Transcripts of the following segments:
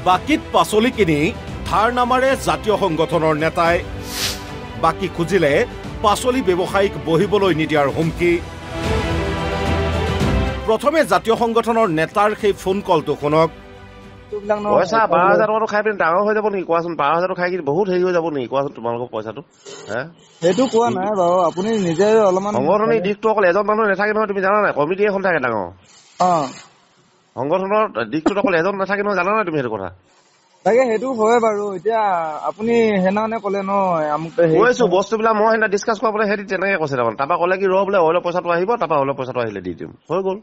বাকীত পাচলি কিনি ধাৰ নামাৰে জাতীয় সংগঠনৰ নেতাই বাকী খুজিলে পাচলি ব্যৱসায়ীক বহিবলৈ নিদিয়াৰ হুমকি প্ৰথমে জাতীয় সংগঠনৰ নেতাৰ সেই ফোন কলটো শুনক পইচা 12,000 টকাটো খাই পিনে ডাঙৰ হৈ যাব নেকি কোৱাচোন 12,000 খাই কিনি বহুত হেৰি হৈ যাব নেকি কোৱাচোন তোমালোকৰ পইচাটো সেইটো কোৱা নাই বাৰু আপুনি নিজে অলপমান সংগঠনৰ দিশটো অকল এজন মানুহ নাথাকে নহয় তুমি জানা নাই কমিটি এখন থাকে ডাঙৰ সংগঠনৰ দিশটোত অকল এজন নাথাকে নহয় জানা নাই তুমি সেইটো কথা তাকে সেইটো হয় বাৰু এতিয়া আপুনি হেনানে ক'লে ন কৈছো বস্তুবিলাক মই সেইদিনা ডিছকাছ কৰা বোলে হেৰি তেনেকে কৈছে তাৰপৰা ক'লে কি বোলে অইলৰ পইচাটো আহিব তাৰপৰা অইলৰ পইচাটো আহিলে দি দিম হৈ গ'ল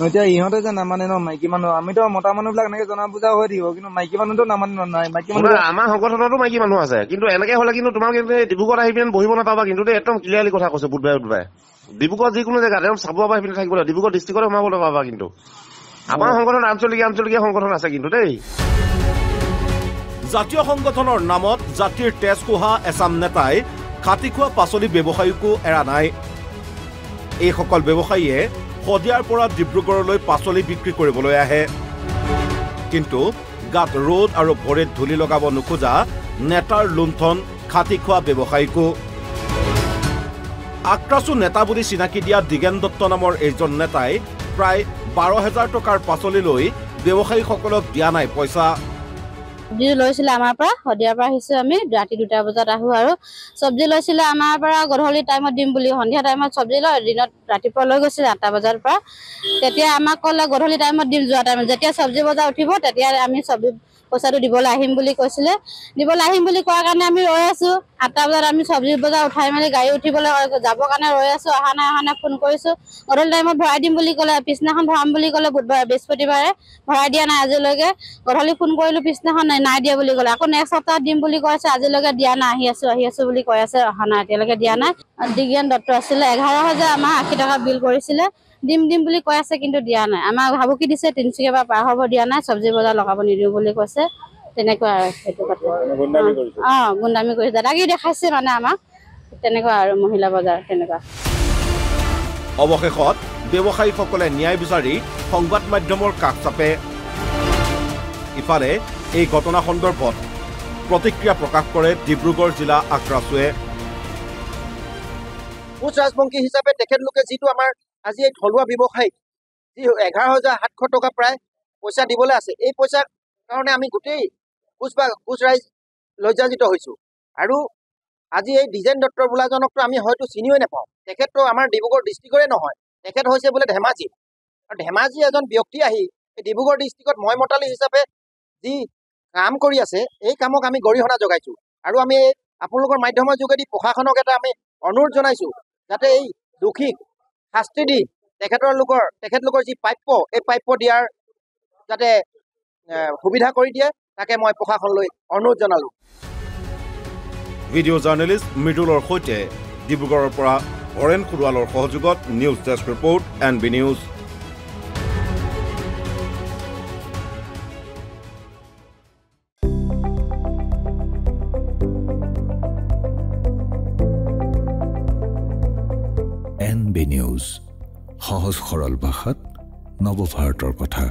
এতিয়া ইহঁতে যে নামানে ন মাইকী মানুহ আমিতো মতা মানুহবিলাক এনেকে জনা বুজা হৈ থাকিব কিন্তু মাইকী মানুহতো নামানে নাই মাইকী মানুহ আমাৰ সংগঠনতো মাইকী মানুহ আছে কিন্তু এনেকে হ'লে কিন্তু তোমালোকে ডিব্ৰুগড়ত আহি পিনে বহিব নাপাবা কিন্তু একদম ক্লিয়াৰলি কথা কৈছে বুধবাৰে ডিব্ৰুগড় যিকোনো জেগাত একদম চাব পৰা পিনে থাকিব লাগিব ডিব্ৰুগড় ডিষ্ট্ৰিক্টত সোমাব নাপাবা কিন্তু আমাৰ সংগঠন আঞ্চলিক সংগঠন আছে কিন্তু দেই জাতীয় সংগঠনৰ নামত জাতিৰ তেজ কোহা এচাম নেতাই খাটি খোৱা পাচলি ব্যৱসায়ীকো এৰা নাই এইসকল ব্যৱসায়ীয়ে শদিয়াৰ পৰা ডিব্ৰুগড়লৈ পাচলি বিক্ৰী কৰিবলৈ আহে কিন্তু গাত ৰ'দ আৰু ভৰিত ধূলি লগাব নোখোজা নেতাৰ লুণ্ঠন খাটি খোৱা ব্যৱসায়ীকো আক্ৰাছু নেতা বুলি চিনাকি দিয়া দিগেন দত্ত নামৰ এইজন নেতাই প্ৰায় 12,000 টকাৰ পাচলি লৈ ব্যৱসায়ীসকলক দিয়া নাই পইচা চব্জি লৈছিলে আমাৰ পৰা শদিয়াৰ পৰা আহিছো আমি ৰাতি 2টা বজাত আহো আৰু চব্জি লৈছিলে আমাৰ পৰা গধূলি টাইমত দিম বুলি সন্ধিয়া টাইমত চব্জি লয় দিনত ৰাতিপুৱা লৈ গৈছিল 8টা বজাৰ পৰা তেতিয়া আমাক ক'লে গধূলি টাইমত দিম যোৱা টাইমত যেতিয়া চব্জি বজাৰ উঠিব তেতিয়া আমি চব্জি পইচাটো দিবলৈ আহিম বুলি কৈছিলে দিবলৈ আহিম বুলি কোৱাৰ কাৰণে আমি ৰৈ আছো 8টা বজাত আমি চব্জি বজাৰ উঠাই মেলি গাড়ী উঠিবলৈ যাবৰ কাৰণে ৰৈ আছো অহা নাই ফোন কৰিছো গধূলি টাইমত ভৰাই দিম বুলি ক'লে পিছদিনাখন ভৰাম বুলি ক'লে বুধবাৰ বৃহস্পতিবাৰে ভৰাই দিয়া নাই আজিলৈকে গধূলি ফোন কৰিলো পিছদিনাখন নাই দিয়া বুলি ক'লে আকৌ নেক্সট সপ্তাহত দিম বুলি কৈছে আজিলৈকে দিয়া নাই আহি আছো বুলি কৈ আছে অহা নাই এতিয়ালৈকে দিয়া নাই দিগেন দত্ত আছিলে 11,000 আমাৰ 80 টকা বিল কৰিছিলে দিম বুলি কৈ আছে কিন্তু দিয়া নাই আমাৰ ভাবুকি দিছে তিনচুকীয়া পৰা পাৰ হ'ব দিয়া নাই চব্জি বজাৰ লগাব নিদিও বুলি কৈছে তেনেকুৱা আৰু সেইটো কথা গুণ্ডামি কৰিছে দাদাগিৰি দেখাইছে মানে আমাক তেনেকুৱা আৰু মহিলা বজাৰ তেনেকুৱা অৱশেষত ব্যৱসায়ীসকলে ন্যায় বিচাৰি সংবাদ মাধ্যমৰ কাষ চাপে ইফালে এই ঘটনা সন্দৰ্ভত প্ৰতিক্ৰিয়া প্ৰকাশ কৰে ডিব্ৰুগড় জিলা আক্ৰাছুৱে কোচ ৰাজবংশী হিচাপে তেখেতলোকে যিটো আমাৰ আজি এই থলুৱা ব্যৱসায়ী যি 11,700 টকা প্ৰায় পইচা দিবলৈ আছে এই পইচাৰ কাৰণে আমি গোটেই কোচ ৰাইজ লজ্জাজিত হৈছোঁ আৰু আজি এই দিগেন দত্ত বোলাজনকতো আমি হয়তো চিনিয়ে নাপাওঁ তেখেততো আমাৰ ডিব্ৰুগড় ডিষ্ট্ৰিক্টৰে নহয় তেখেত হৈছে বোলে ধেমাজি আৰু ধেমাজি এজন ব্যক্তি আহি এই ডিব্ৰুগড় ডিষ্ট্ৰিক্টত মই মতালি হিচাপে যি কাম কৰি আছে এই কামক আমি গৰিহণা জগাইছোঁ আৰু আমি আপোনালোকৰ মাধ্যমৰ যোগেদি প্ৰশাসনক এটা আমি অনুৰোধ জনাইছোঁ যাতে এই দোষীক শাস্তি দি তেখেতলোকৰ যি প্ৰাপ্য এই প্ৰাপ্য দিয়াৰ যাতে সুবিধা কৰি দিয়ে তাকে মই প্ৰশাসনলৈ অনুৰোধ জনালোঁ ভিডিঅ' জাৰ্নেলিষ্ট মৃদুলৰ সৈতে ডিব্ৰুগড়ৰ পৰা হৰেণ খুৰুৱালৰ সহযোগত news desk report NB news NB news সহজ সৰল ভাষাত নৱভাৰতৰ কথা